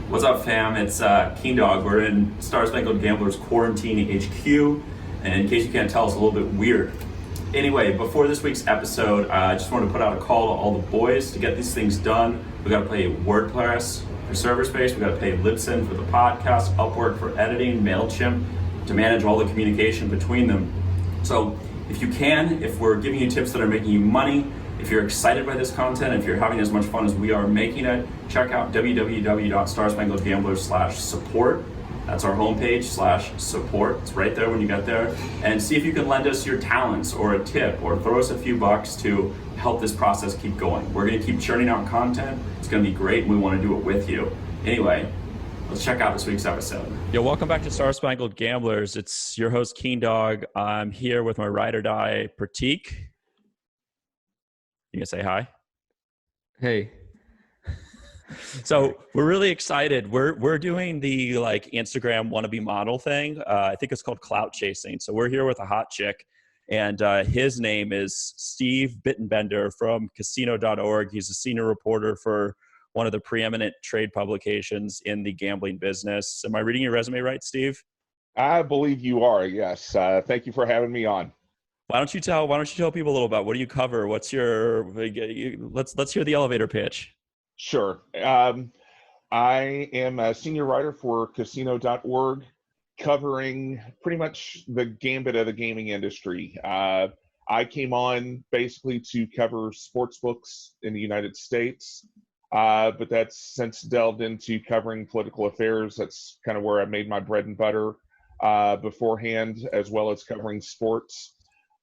What's up, fam? It's Keen Dog. We're in Star Spangled Gambler's Quarantine HQ, and in case you can't tell, it's a little bit weird. Anyway, before this week's episode, I just wanted to put out a call to all the boys to get these things done. We got to pay WordPress for server space. We got to pay Libsyn for the podcast, Upwork for editing, Mailchimp to manage all the communication between them. So, if you can, if we're giving you tips that are making you money, if you're excited by this content, if you're having as much fun as we are making it, check out www.starspangledgambler.com/support. That's our homepage /support. It's right there when you get there. And see if you can lend us your talents or a tip or throw us a few bucks to help this process keep going. We're going to keep churning out content. It's going to be great, and we want to do it with you. Anyway, let's check out this week's episode. Yo, welcome back to Star Spangled Gamblers. It's your host, Keen Dog. I'm here with my ride or die, PredictIt. You gonna say hi? Hey. So we're really excited. We're doing the Instagram wannabe model thing. I think it's called clout chasing. So we're here with a hot chick, and his name is Steve Bittenbender from casino.org. He's a senior reporter for one of the preeminent trade publications in the gambling business. Am I reading your resume right, Steve? I believe you are, yes. Thank you for having me on. Why don't you tell people a little about what do you cover? What's your let's hear the elevator pitch. Sure. I am a senior writer for casino.org, covering pretty much the gambit of the gaming industry. I came on basically to cover sports books in the United States, but that's since delved into covering political affairs. That's kind of where I made my bread and butter beforehand, as well as covering sports.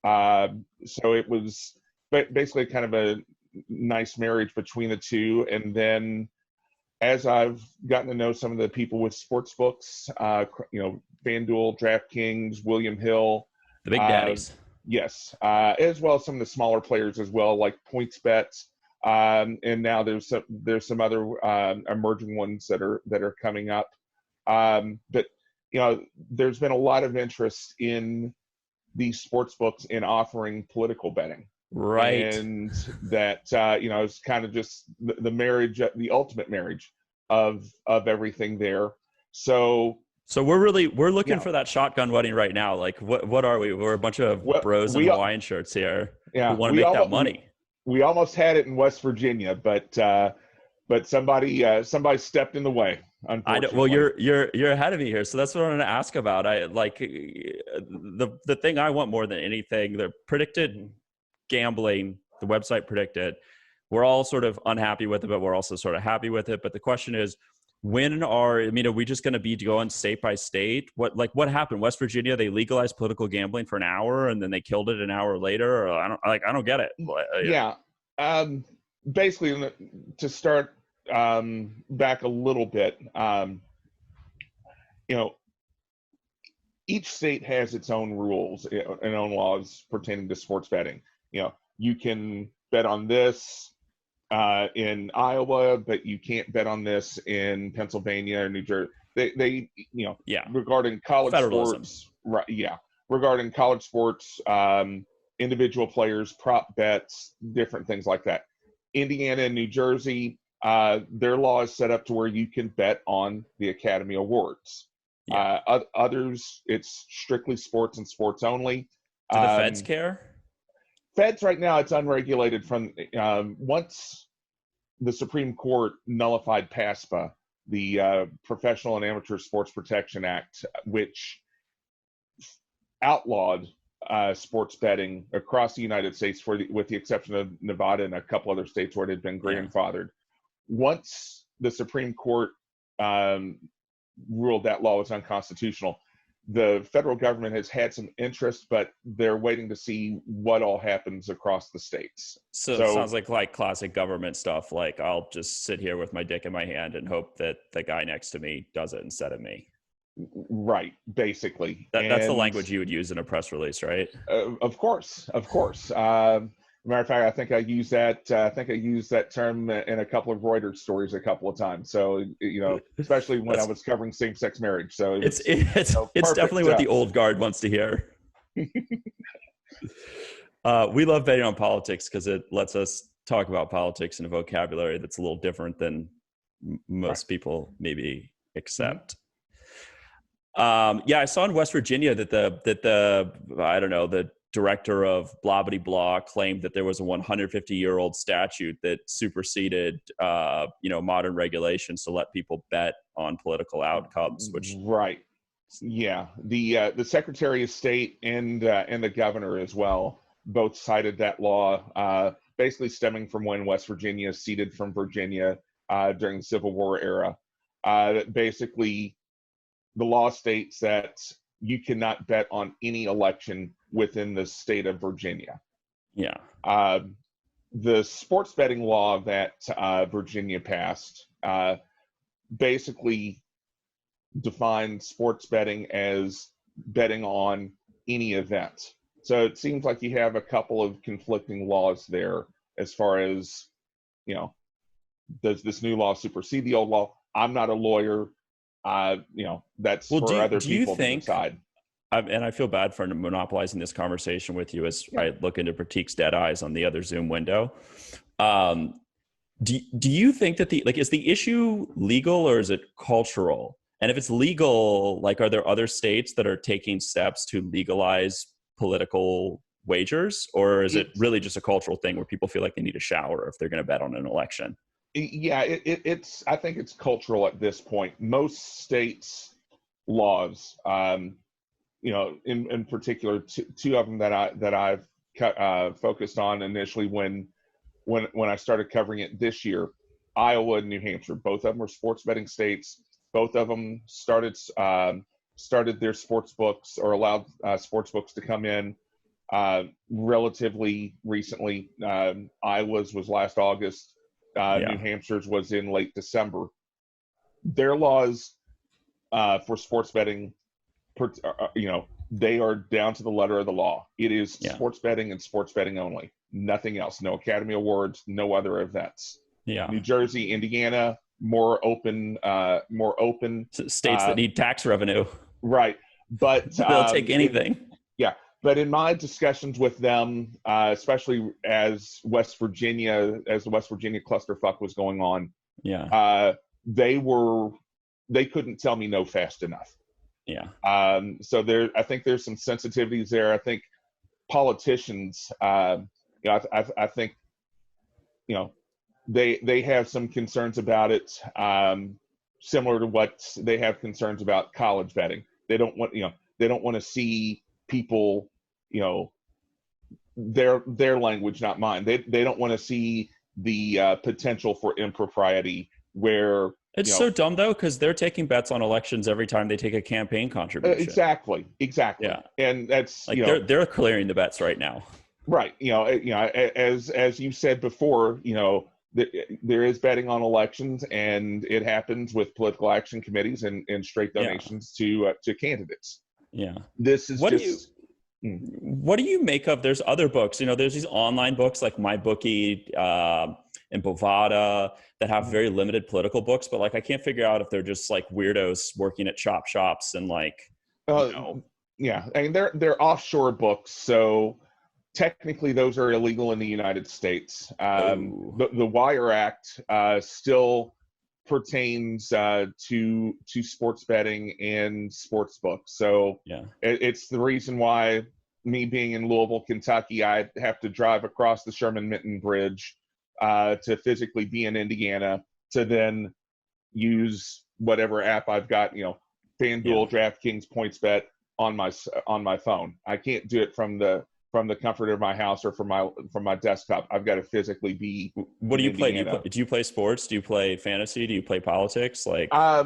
So it was basically kind of a nice marriage between the two. And then as I've gotten to know some of the people with sports books, FanDuel, DraftKings, William Hill. The big daddies. Yes. As well as some of the smaller players as well, like PointsBet. And now there's some other emerging ones that are coming up. But, there's been a lot of interest in these sports books in offering political betting, right? And that it's kind of just the marriage, the ultimate marriage of everything there. So we're looking for that shotgun wedding right now. Like, what are we? We're a bunch of bros in Hawaiian shirts here who want to make that money. We almost had it in West Virginia, but somebody stepped in the way. I know. Well, you're ahead of me here, so that's what I'm going to ask about. I like the thing I want more than anything. The PredictIt gambling, the website PredictIt. We're all sort of unhappy with it, but we're also sort of happy with it. But the question is, are we just going to be going state by state? What happened? West Virginia, they legalized political gambling for an hour, and then they killed it an hour later. Or I don't get it. Yeah. Basically, to start back a little bit, each state has its own rules and own laws pertaining to sports betting. You can bet on this in Iowa, but you can't bet on this in Pennsylvania or New Jersey. They regarding college Federalism. Sports, right? Yeah, regarding college sports, individual players, prop bets, different things like that. Indiana and New Jersey, their law is set up to where you can bet on the Academy Awards. Yeah. Others, it's strictly sports and sports only. Do the feds care? Feds right now, it's unregulated from once the Supreme Court nullified PASPA, the Professional and Amateur Sports Protection Act, which outlawed sports betting across the United States, with the exception of Nevada and a couple other states where it had been grandfathered. Once the Supreme Court ruled that law was unconstitutional, the federal government has had some interest, but they're waiting to see what all happens across the states. So it sounds like classic government stuff. Like, I'll just sit here with my dick in my hand and hope that the guy next to me does it instead of me. Right, basically. That's the language you would use in a press release, right? Of course. Matter of fact, I think I used that term in a couple of Reuters stories a couple of times. So, especially when I was covering same-sex marriage. So it's definitely what the old guard wants to hear. We love betting on politics because it lets us talk about politics in a vocabulary that's a little different than most people maybe Mm-hmm. accept. Yeah, I saw in West Virginia that the I don't know, the director of blah blah blah claimed that there was a 150-year-old statute that superseded modern regulations to let people bet on political outcomes, which Right. Yeah, the Secretary of State and the governor as well both cited that law, basically stemming from when West Virginia ceded from Virginia during the Civil War era. Basically, the law states that you cannot bet on any election within the state of Virginia. yeah, The sports betting law that Virginia passed basically defined sports betting as betting on any event. So it seems like you have a couple of conflicting laws there as far as, does this new law supersede the old law? I'm not a lawyer. That's well, for other do you people to think, decide. and I feel bad for monopolizing this conversation with you as Yeah. I look into Pratik's dead eyes on the other Zoom window. Do you think that is the issue legal or is it cultural? And if it's legal, like, are there other states that are taking steps to legalize political wagers, or is it really just a cultural thing where people feel like they need a shower if they're going to bet on an election? Yeah, it's. I think it's cultural at this point. Most states' laws, in particular, two of them that I've focused on initially when I started covering it this year, Iowa and New Hampshire. Both of them are sports betting states. Both of them started their sports books or allowed sports books to come in relatively recently. Iowa's was last August. New Hampshire's was in late December. Their laws for sports betting, they are down to the letter of the law. It is sports betting and sports betting only. Nothing else. No Academy Awards, no other events. Yeah. New Jersey, Indiana, more open. States that need tax revenue. Right. But they'll take anything. But in my discussions with them, especially as the West Virginia clusterfuck was going on, they couldn't tell me no fast enough. Yeah. So I think there's some sensitivities there. I think politicians, I think, they have some concerns about it, similar to what they have concerns about college betting. They don't want to see people, their language, not mine. They don't want to see the potential for impropriety where it's so dumb though, because they're taking bets on elections every time they take a campaign contribution. Exactly. Yeah. And that's like they're clearing the bets right now. Right. As you said before, there is betting on elections, and it happens with political action committees and straight donations to candidates. Yeah. This is what do you make of? There's other books. There's these online books like MyBookie and Bovada that have very limited political books, but I can't figure out if they're just like weirdos working at chop shops and Yeah, I mean they're offshore books, so technically those are illegal in the United States. The Wire Act still pertains to sports betting and sports books. So it's the reason why, me being in Louisville, Kentucky, I have to drive across the Sherman-Minton Bridge to physically be in Indiana to then use whatever app I've got, FanDuel, DraftKings, PointsBet on my phone. I can't do it from the comfort of my house or from my desktop. I've got to physically be. What do you play? Do you play sports? Do you play fantasy? Do you play politics? I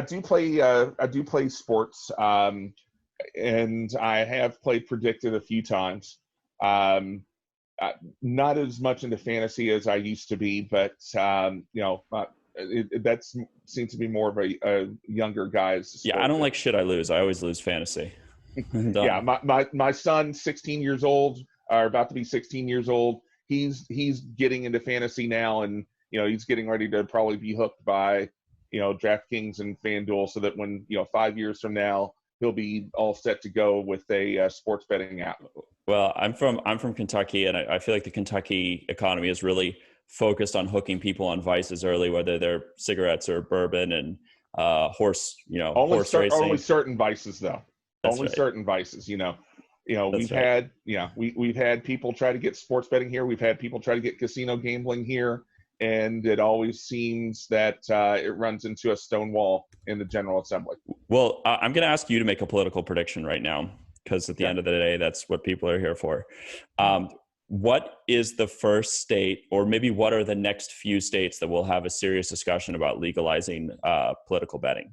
do play sports, and I have played PredictIt a few times. Not as much into fantasy as I used to be, but that seems to be more of a younger guy's. Yeah, I don't like shit I lose. I always lose fantasy. Yeah, my son, 16 years old, or about to be 16 years old, he's getting into fantasy now, and he's getting ready to probably be hooked by DraftKings and FanDuel, so that when 5 years from now he'll be all set to go with a sports betting app. Well, I'm from Kentucky, and I feel like the Kentucky economy is really focused on hooking people on vices early, whether they're cigarettes or bourbon and horse Only racing. certain vices, though. That's Only right. certain vices. That's right. We've had people try to get sports betting here. We've had people try to get casino gambling here, and it always seems that it runs into a stone wall in the General Assembly. Well, I'm going to ask you to make a political prediction right now, because at the end of the day, that's what people are here for. What is the first state, or maybe what are the next few states that will have a serious discussion about legalizing political betting?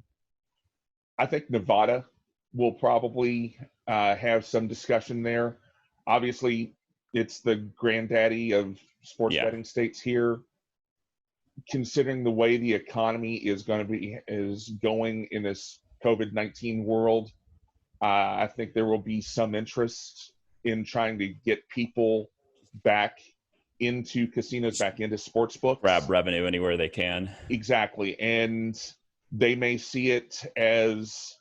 I think Nevada will probably have some discussion there. Obviously, it's the granddaddy of sports betting states here. Considering the way the economy is going in this COVID-19 world, I think there will be some interest in trying to get people back into casinos, back into sports books. Grab revenue anywhere they can. Exactly. And they may see it as,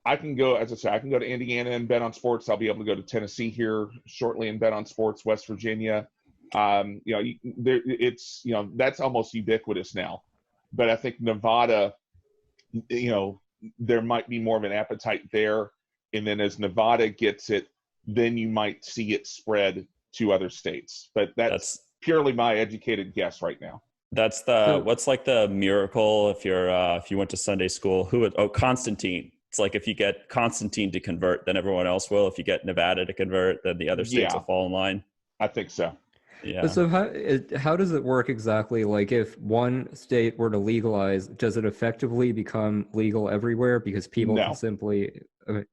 I can go to Indiana and bet on sports. I'll be able to go to Tennessee here shortly and bet on sports, West Virginia. That's almost ubiquitous now. But I think Nevada, there might be more of an appetite there. And then as Nevada gets it, then you might see it spread to other states. But that's purely my educated guess right now. That's what's like the miracle if you went to Sunday school, Constantine. It's like if you get Constantine to convert, then everyone else will. If you get Nevada to convert, then the other states will fall in line. I think so. Yeah. So how does it work exactly? Like if one state were to legalize, does it effectively become legal everywhere because people can simply? Okay.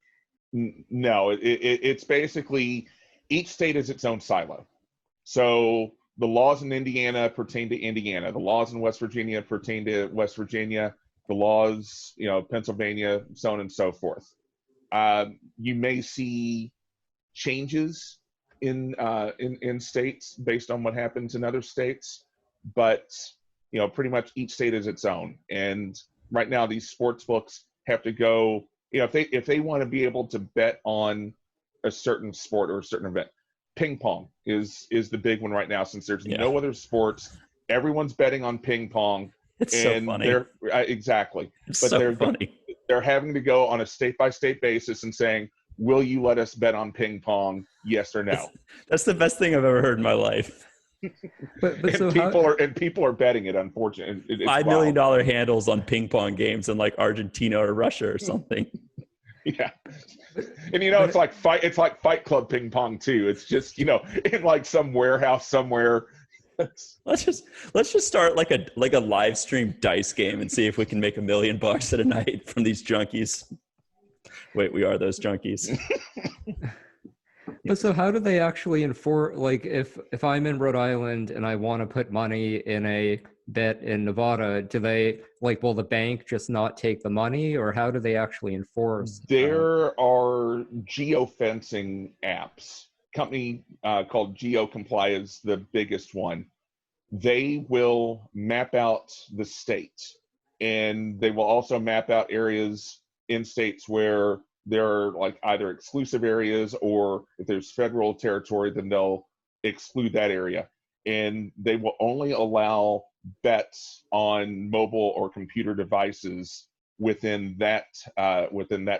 No, it's basically each state is its own silo. So the laws in Indiana pertain to Indiana. The laws in West Virginia pertain to West Virginia. The laws, Pennsylvania, so on and so forth. You may see changes in states based on what happens in other states, but pretty much each state is its own. And right now, these sports books have to go. If they want to be able to bet on a certain sport or a certain event, ping pong is the big one right now. Since there's no other sports, everyone's betting on ping pong. It's so funny. Exactly. It's but so funny. They're having to go on a state-by-state basis and saying, will you let us bet on ping pong? Yes or no? That's the best thing I've ever heard in my life. People are betting it, unfortunately. It's $5 million handles on ping pong games in like Argentina or Russia or something. Yeah. And it's like Fight Club ping pong too. It's just, in like some warehouse somewhere. Let's just start like a live stream dice game and see if we can make $1 million at a night from these junkies. Wait, we are those junkies. But so how do they actually enforce, like if I'm in Rhode Island and I want to put money in a bet in Nevada, do they will the bank just not take the money, or how do they actually enforce? There are geofencing apps. Company called Geocomply is the biggest one. They will map out the state, and they will also map out areas in states where there are like either exclusive areas, or if there's federal territory, then they'll exclude that area. And they will only allow bets on mobile or computer devices within that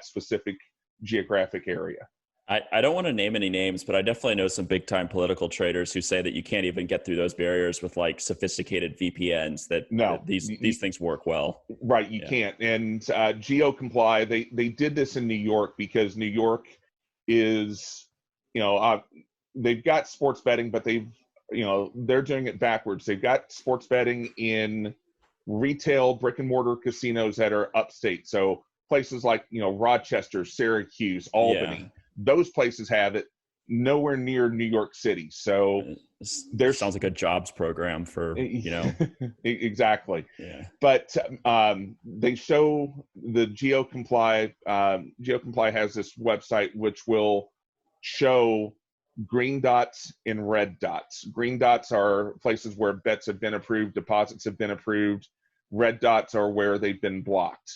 specific geographic area. I don't want to name any names, but I definitely know some big time political traders who say that you can't even get through those barriers with like sophisticated VPNs, that these things work well. Right. You can't. And Geocomply, they did this in New York because New York is, they've got sports betting, but they're doing it backwards. They've got sports betting in retail brick and mortar casinos that are upstate. So places like, Rochester, Syracuse, Albany. Yeah. Those places have it, nowhere near New York City. So there sounds like a jobs program for, Exactly. Yeah. But they show the Geocomply. Geocomply has this website which will show green dots and red dots. Green dots are places where bets have been approved, deposits have been approved. Red dots are where they've been blocked.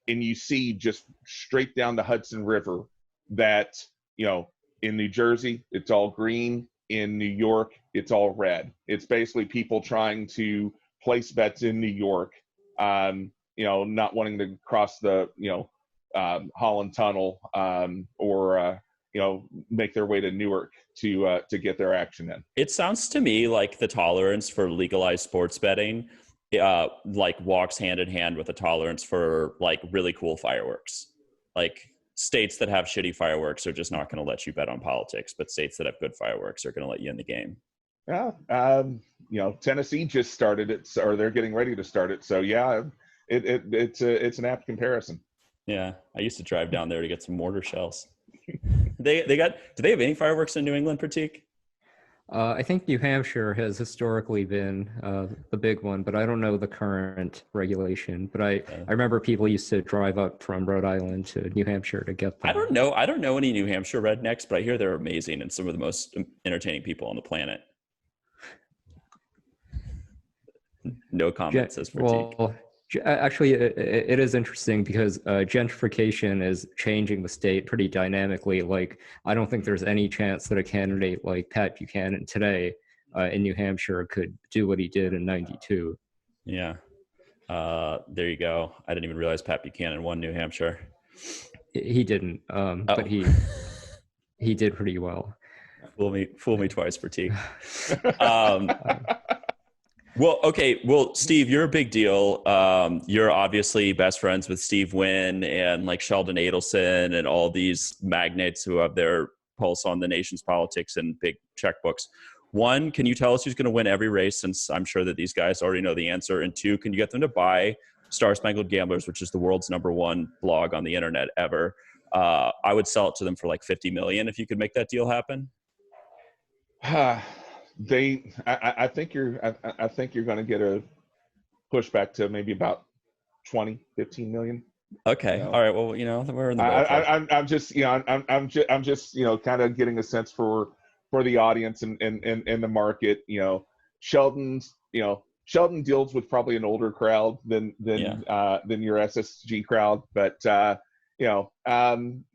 And you see just straight down the Hudson River that, in New Jersey, it's all green. in New York, it's all red. It's basically people trying to place bets in New York, not wanting to cross the, Holland Tunnel, or make their way to Newark to get their action in. It sounds to me like the tolerance for legalized sports betting, like walks hand in hand with the tolerance for like really cool fireworks. Like states that have shitty fireworks are just not going to let you bet on politics, but states that have good fireworks are going to let you in the game. Yeah, Tennessee just started it, or they're getting ready to start it. So yeah, it's an apt comparison. Yeah, I used to drive down there to get some mortar shells. Do they have any fireworks in New England, Pratik? I think New Hampshire has historically been the big one, but I don't know the current regulation. But I remember people used to drive up from Rhode Island to New Hampshire to get them. I don't know any New Hampshire rednecks, but I hear they're amazing and some of the most entertaining people on the planet. No comment, says Pratik. Well, actually, it is interesting because gentrification is changing the state pretty dynamically. Like, I don't think there's any chance that a candidate like Pat Buchanan today in New Hampshire could do what he did in '92. Yeah. There you go. I didn't even realize Pat Buchanan won New Hampshire. He didn't, but he did pretty well. Fool me twice, Pratik. Well, Steve, you're a big deal. You're obviously best friends with Steve Wynn and like Sheldon Adelson and all these magnates who have their pulse on the nation's politics and big checkbooks. One, can you tell us who's going to win every race, since I'm sure that these guys already know the answer? And two, can you get them to buy Star Spangled Gamblers, which is the world's #1 blog on the internet ever? I would sell it to them for like $50 million if you could make that deal happen. I think you're going to get a pushback to maybe about 15 million. Okay. All right. Well, we're in the ballpark. I'm just kind of getting a sense for the audience and the market. Sheldon deals with probably an older crowd than your SSG crowd, but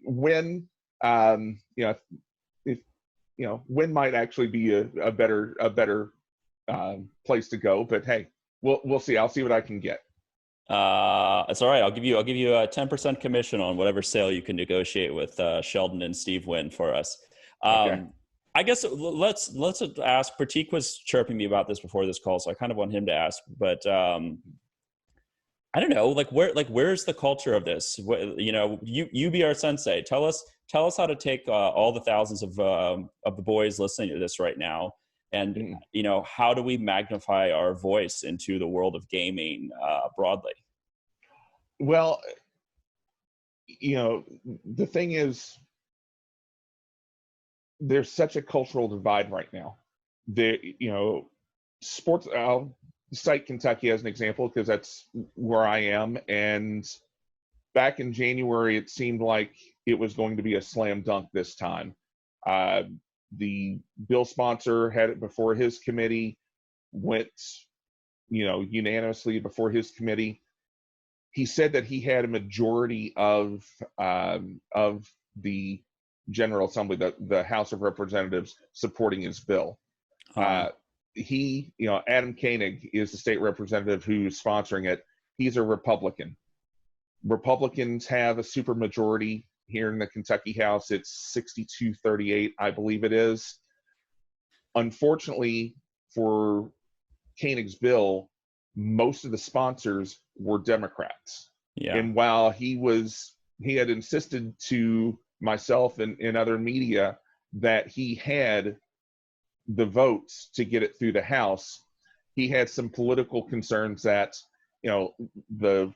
when might actually be a better place to go. But hey, we'll see. I'll see what I can get. It's all right. I'll give you a 10% commission on whatever sale you can negotiate with Sheldon and Steve Wynn for us. Okay. I guess let's ask. Pratik was chirping me about this before this call, so I kind of want him to ask. But I don't know, where's the culture of this? You be our sensei. Tell us how to take all the thousands of the boys listening to this right now, and how do we magnify our voice into the world of gaming broadly? Well, the thing is, there's such a cultural divide right now. Sports. I'll cite Kentucky as an example because that's where I am. And back in January, it seemed like it was going to be a slam dunk this time. The bill sponsor had it before his committee, went, unanimously before his committee. He said that he had a majority of the General Assembly, the House of Representatives, supporting his bill. Adam Koenig is the state representative who's sponsoring it. He's a Republican. Republicans have a supermajority here in the Kentucky House. It's 62-38, I believe it is. Unfortunately for Koenig's bill, most of the sponsors were Democrats. Yeah. And while he had insisted to myself and other media that he had the votes to get it through the House, he had some political concerns that, the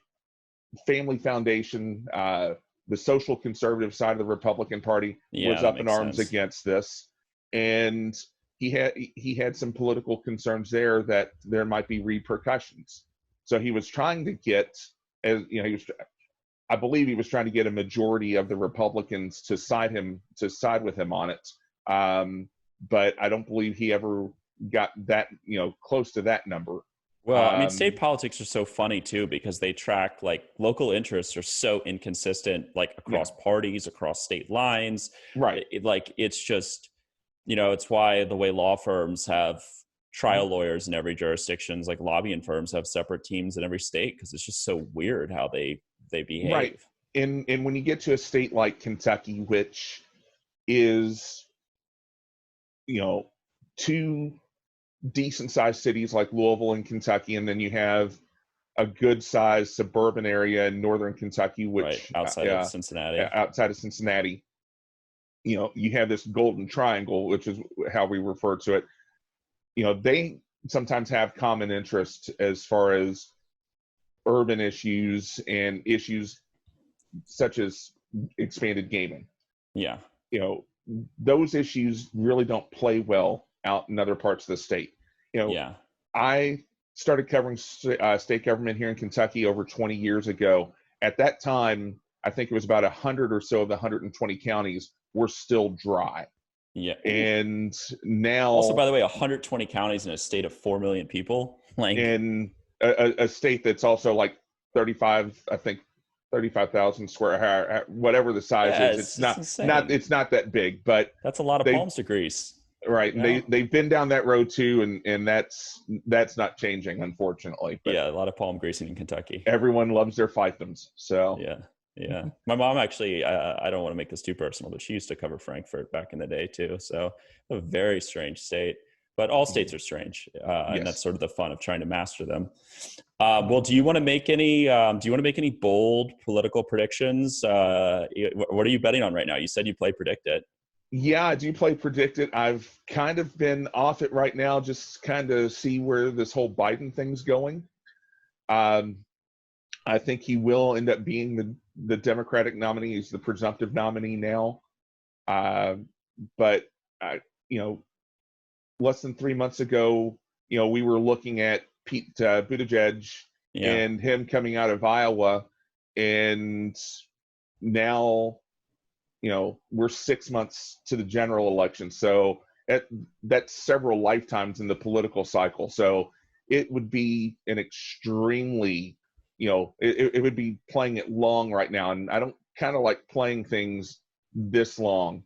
Family Foundation, the social conservative side of the Republican Party was up in arms against this. And he had some political concerns there that there might be repercussions. So he was trying to get, I believe he was trying to get a majority of the Republicans to side with him on it. But I don't believe he ever got that, close to that number. Well, state politics are so funny too, because they track, local interests are so inconsistent, across parties, across state lines. Right. It's just, it's why the way law firms have trial lawyers in every jurisdiction, like lobbying firms have separate teams in every state, because it's just so weird how they behave. Right. And when you get to a state like Kentucky, which is, two decent sized cities like Louisville and Kentucky, and then you have a good sized suburban area in northern Kentucky, which outside of Cincinnati. Outside of Cincinnati, you have this golden triangle, which is how we refer to it. They sometimes have common interests as far as urban issues and issues such as expanded gaming. Yeah. Those issues really don't play well out in other parts of the state. I started covering state government here in Kentucky over 20 years ago. At that time, I think it was about 100 or so of the 120 counties were still dry. Yeah. And now, also, by the way, 120 counties in a state of 4 million people, in a state that's also like 35,000 square, whatever the size is. It's not that big, but that's a lot of palms to grease. Right. And they've been down that road too. And that's not changing, unfortunately. But yeah. A lot of palm greasing in Kentucky. Everyone loves their fiefdoms. So yeah. My mom actually, I don't want to make this too personal, but she used to cover Frankfurt back in the day too. So a very strange state, but all states are strange. And that's sort of the fun of trying to master them. Well, do you want to make any bold political predictions? What are you betting on right now? You said you play PredictIt. Yeah, I do play PredictIt. I've kind of been off it right now, just kind of see where this whole Biden thing's going. I think he will end up being the Democratic nominee. He's the presumptive nominee now. But less than 3 months ago, we were looking at Pete Buttigieg and him coming out of Iowa, and now, we're 6 months to the general election. So that's several lifetimes in the political cycle. So it would be an extremely, it would be playing it long right now. And I don't kind of like playing things this long.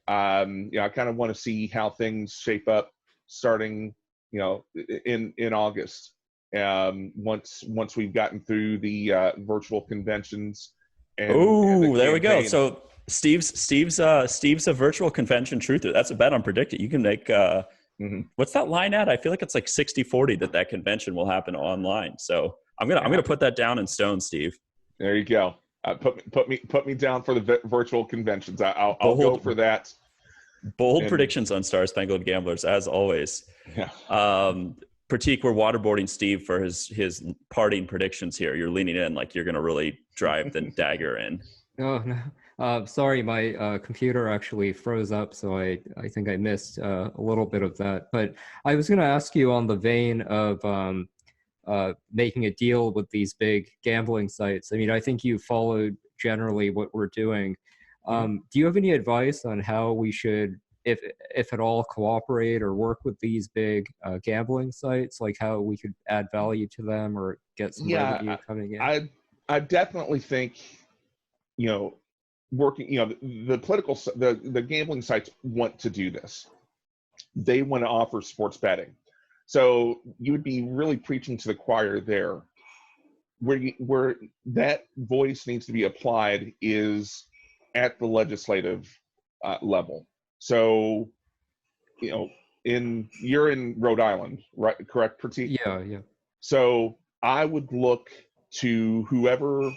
I kind of want to see how things shape up starting, in August. Once we've gotten through the virtual conventions. There we go. So Steve's a virtual convention truther. That's a bet on PredictIt. You can make what's that line at? I feel like it's like 60-40 that convention will happen online. So I'm gonna put that down in stone, Steve. There you go. Put me down for the virtual conventions. I'll go for that. Bold predictions on Star Spangled Gamblers, as always. Yeah. Pratik, we're waterboarding Steve for his parting predictions here. You're leaning in like you're going to really drive the dagger in. Oh, no. Sorry, my computer actually froze up, so I think I missed a little bit of that. But I was going to ask you on the vein of making a deal with these big gambling sites. I mean, I think you followed generally what we're doing. Do you have any advice on how we should, if at all, cooperate or work with these big gambling sites, like how we could add value to them or get some revenue coming in? I definitely think, working, the gambling sites want to do this. They want to offer sports betting. So you would be really preaching to the choir there. Where that voice needs to be applied is at the legislative level. So, you're in Rhode Island, right? Correct, Pratik? Yeah. So I would look to whoever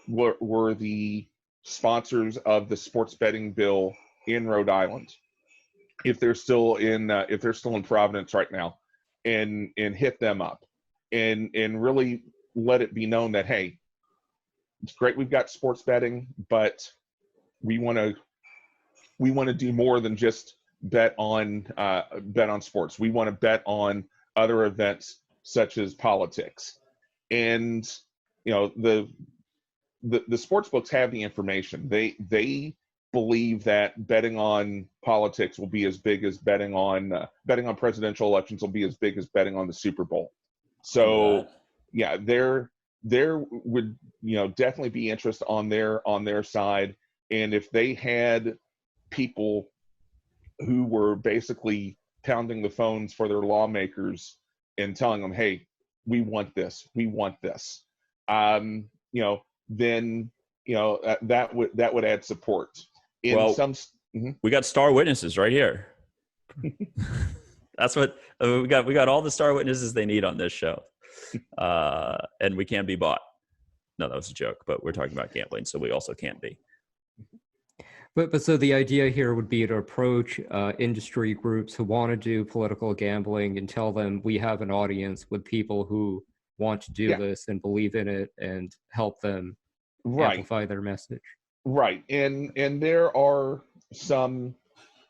were the sponsors of the sports betting bill in Rhode Island, if they're still in Providence right now, and hit them up, and really let it be known that, hey, it's great we've got sports betting, but we want to do more than just bet on sports. We want to bet on other events such as politics. And the sports books have the information. They believe that betting on politics will be as big as betting on presidential elections will be as big as betting on the Super Bowl. So yeah, there would definitely be interest on their side. And if they had people who were basically pounding the phones for their lawmakers and telling them, "Hey, we want this, we want this." Then that would add support. We got star witnesses right here. That's what we got. We got all the star witnesses they need on this show, and we can be bought. No, that was a joke, but we're talking about gambling, so we also can't be. But so the idea here would be to approach industry groups who want to do political gambling and tell them we have an audience with people who want to do this and believe in it, and help them amplify their message. Right, and there are some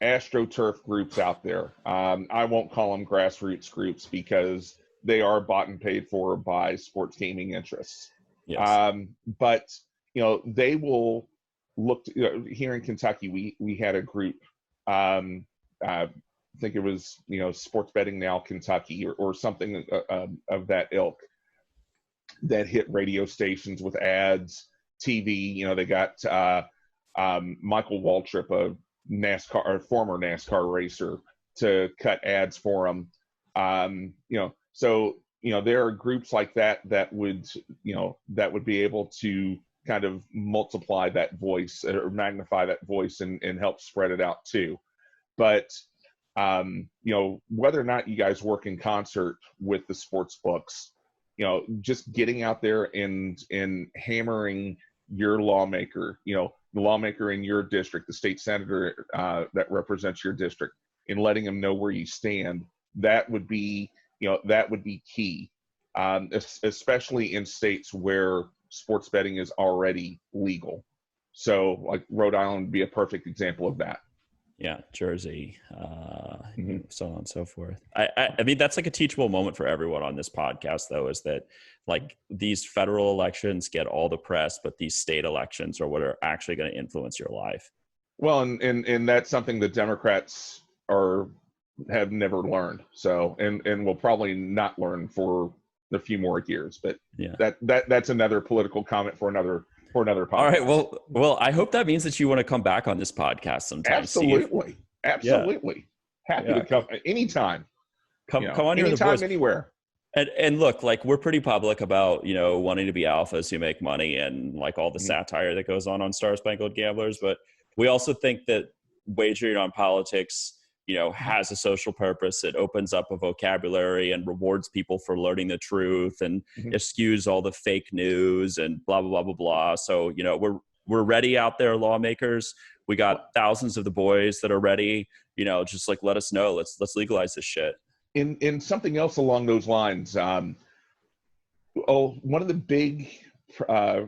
astroturf groups out there. I won't call them grassroots groups because they are bought and paid for by sports gaming interests. Yes. But they will look here in Kentucky. We had a group. I think it was Sports Betting Now Kentucky or something of that ilk, that hit radio stations with ads, TV. They got Michael Waltrip, a former NASCAR racer, to cut ads for them. So there are groups like that would be able to kind of multiply that voice or magnify that voice and help spread it out too. But whether or not you guys work in concert with the sports books, just getting out there and hammering your lawmaker, the lawmaker in your district, the state senator that represents your district, and letting them know where you stand, that would be key, especially in states where sports betting is already legal. So like Rhode Island would be a perfect example of that. Yeah, Jersey, so on and so forth. I mean, that's like a teachable moment for everyone on this podcast, though, is that like these federal elections get all the press, but these state elections are what are actually going to influence your life. Well, and that's something the Democrats have never learned. So, and will probably not learn for a few more years. But that's another political comment for another podcast. All right. Well, I hope that means that you want to come back on this podcast sometime. Absolutely. Steve. Absolutely. Happy to come anytime. Come on here, anytime, anywhere. And look, like we're pretty public about, wanting to be alphas who make money and like all the satire that goes on Star Spangled Gamblers. But we also think that wagering on politics, has a social purpose. It opens up a vocabulary and rewards people for learning the truth and eschews all the fake news and blah, blah, blah, blah, blah. So, we're ready out there, lawmakers. We got thousands of the boys that are ready, just like, let us know. Let's legalize this shit. In something else along those lines, one of the big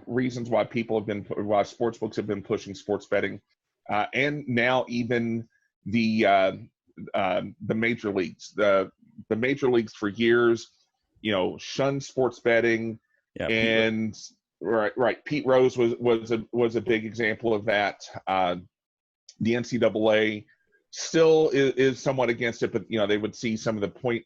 reasons why why sports books have been pushing sports betting, and now even the major leagues, the major leagues for years, shunned sports betting, and right. Pete Rose was a big example of that. The NCAA still is somewhat against it, but they would see some of the point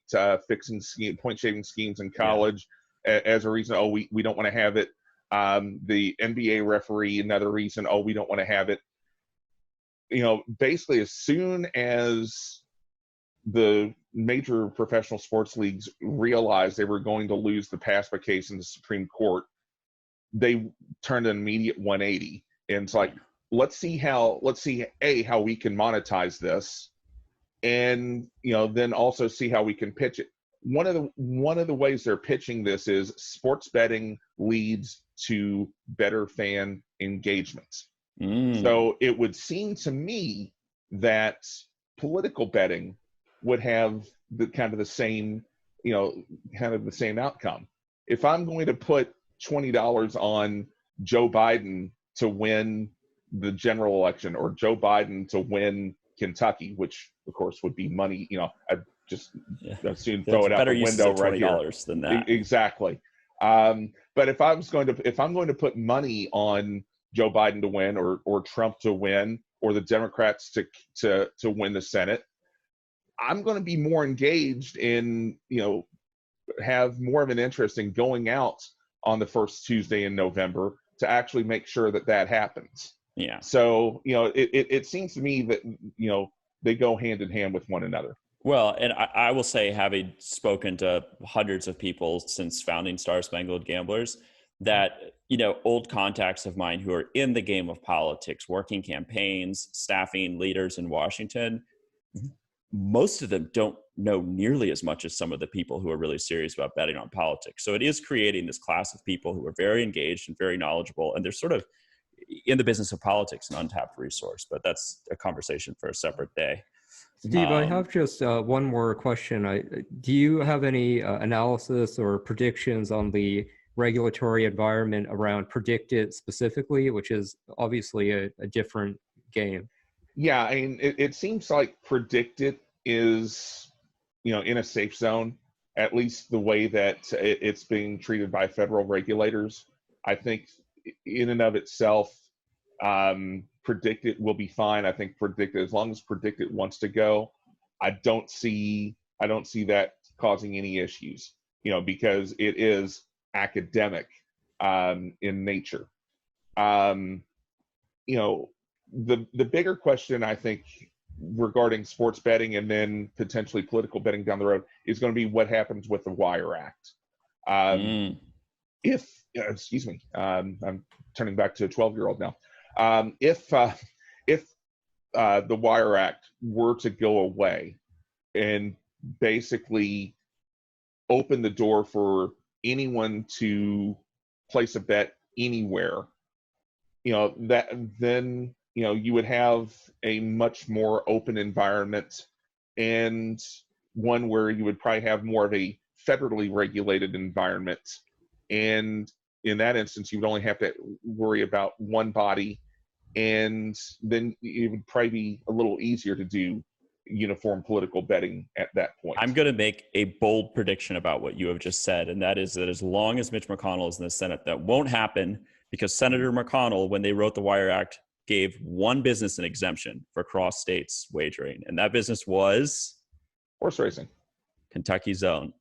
shaving schemes in college as a reason. We don't want to have it. The NBA referee, another reason. We don't want to have it. Basically, as soon as the major professional sports leagues realized they were going to lose the PASPA case in the Supreme Court, they turned an immediate 180. And it's like, let's see how we can monetize this, and then also see how we can pitch it. One of the ways they're pitching this is sports betting leads to better fan engagement. So it would seem to me that political betting would have the same outcome. If I'm going to put $20 on Joe Biden to win the general election, or Joe Biden to win Kentucky, which of course would be money, I'd soon throw it out the window right here. Than that. Exactly. But if I'm going to put money on Joe Biden to win, or Trump to win, or the Democrats to win the Senate, I'm going to be more engaged in, have more of an interest in going out on the first Tuesday in November to actually make sure that happens. Yeah. So, it seems to me that, they go hand in hand with one another. Well, and I will say, having spoken to hundreds of people since founding Star Spangled Gamblers, that, old contacts of mine who are in the game of politics, working campaigns, staffing leaders in Washington, most of them don't know nearly as much as some of the people who are really serious about betting on politics. So it is creating this class of people who are very engaged and very knowledgeable, and they're sort of in the business of politics, an untapped resource, but that's a conversation for a separate day. Steve, I have just one more question. Do you have any analysis or predictions on the regulatory environment around PredictIt specifically, which is obviously a different game? Yeah, I mean, it seems like PredictIt is, in a safe zone, at least the way that it's being treated by federal regulators. I think in and of itself, PredictIt will be fine. I think PredictIt, as long as PredictIt wants to go, I don't see that causing any issues, because it is academic in nature. The bigger question, I think, regarding sports betting and then potentially political betting down the road is going to be what happens with the Wire Act. Excuse me, I'm turning back to a 12-year-old now. If the Wire Act were to go away and basically open the door for anyone to place a bet anywhere, then you would have a much more open environment, and one where you would probably have more of a federally regulated environment. And in that instance, you would only have to worry about one body, and then it would probably be a little easier to do uniform political betting at that point. I'm going to make a bold prediction about what you have just said, and that is that as long as Mitch McConnell is in the Senate, that won't happen, because Senator McConnell, when they wrote the Wire Act, gave one business an exemption for cross states wagering, and that business was horse racing, Kentucky's own.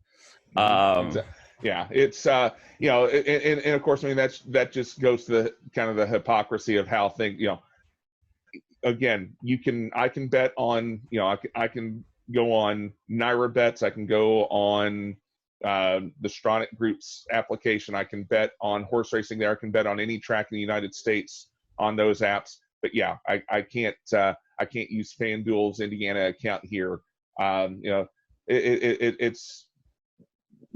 Yeah, it's and of course, I mean, that just goes to the kind of the hypocrisy of how things, again, I can bet on, I can go on Naira bets, I can go on the Stronach Group's application, I can bet on horse racing there, I can bet on any track in the United States on those apps. But yeah, I can't use FanDuel's Indiana account here. It's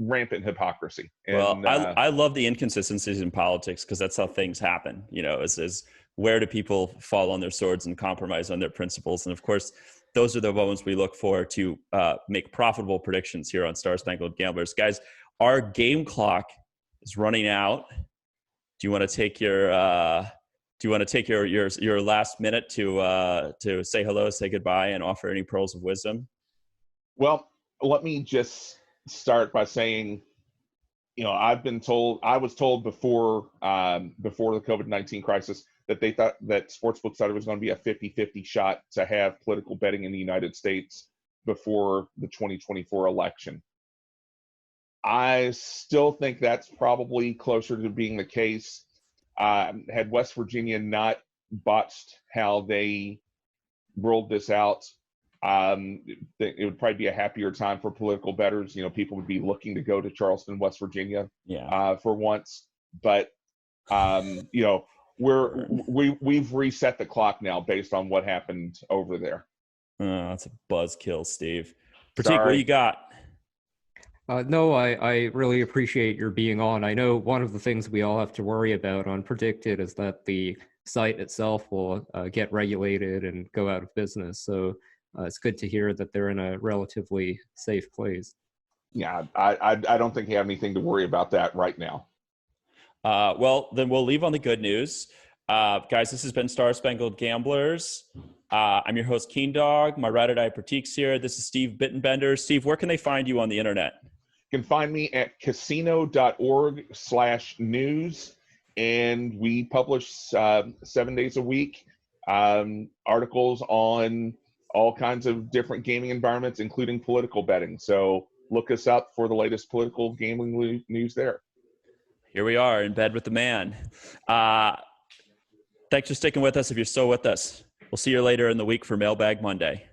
rampant hypocrisy. And, well, I love the inconsistencies in politics, because that's how things happen. Is where do people fall on their swords and compromise on their principles? And of course, those are the moments we look for to make profitable predictions here on Star Spangled Gamblers. Guys, our game clock is running out. Do you want to take your last minute to say hello, say goodbye, and offer any pearls of wisdom? Well, let me just start by saying, I was told before the COVID-19 crisis that they thought that sportsbooks thought it was going to be a 50-50 shot to have political betting in the United States before the 2024 election. I still think that's probably closer to being the case. Had West Virginia not botched how they rolled this out, it would probably be a happier time for political bettors. People would be looking to go to Charleston, West Virginia, for once. But we've reset the clock now based on what happened over there. That's a buzzkill, Steve. Pratik, what do you got? No, I really appreciate your being on. I know one of the things we all have to worry about on PredictIt is that the site itself will get regulated and go out of business. So it's good to hear that they're in a relatively safe place. Yeah, I don't think you have anything to worry about that right now. Well, then we'll leave on the good news. Guys, this has been Star Spangled Gamblers. I'm your host, Keen Dog. My ride or die Pratik's here. This is Steve Bittenbender. Steve, where can they find you on the internet? You can find me at casino.org/news, and we publish 7 days a week articles on all kinds of different gaming environments, including political betting. So look us up for the latest political gambling news there. Here we are in bed with the man. Thanks for sticking with us if you're still with us. We'll see you later in the week for Mailbag Monday.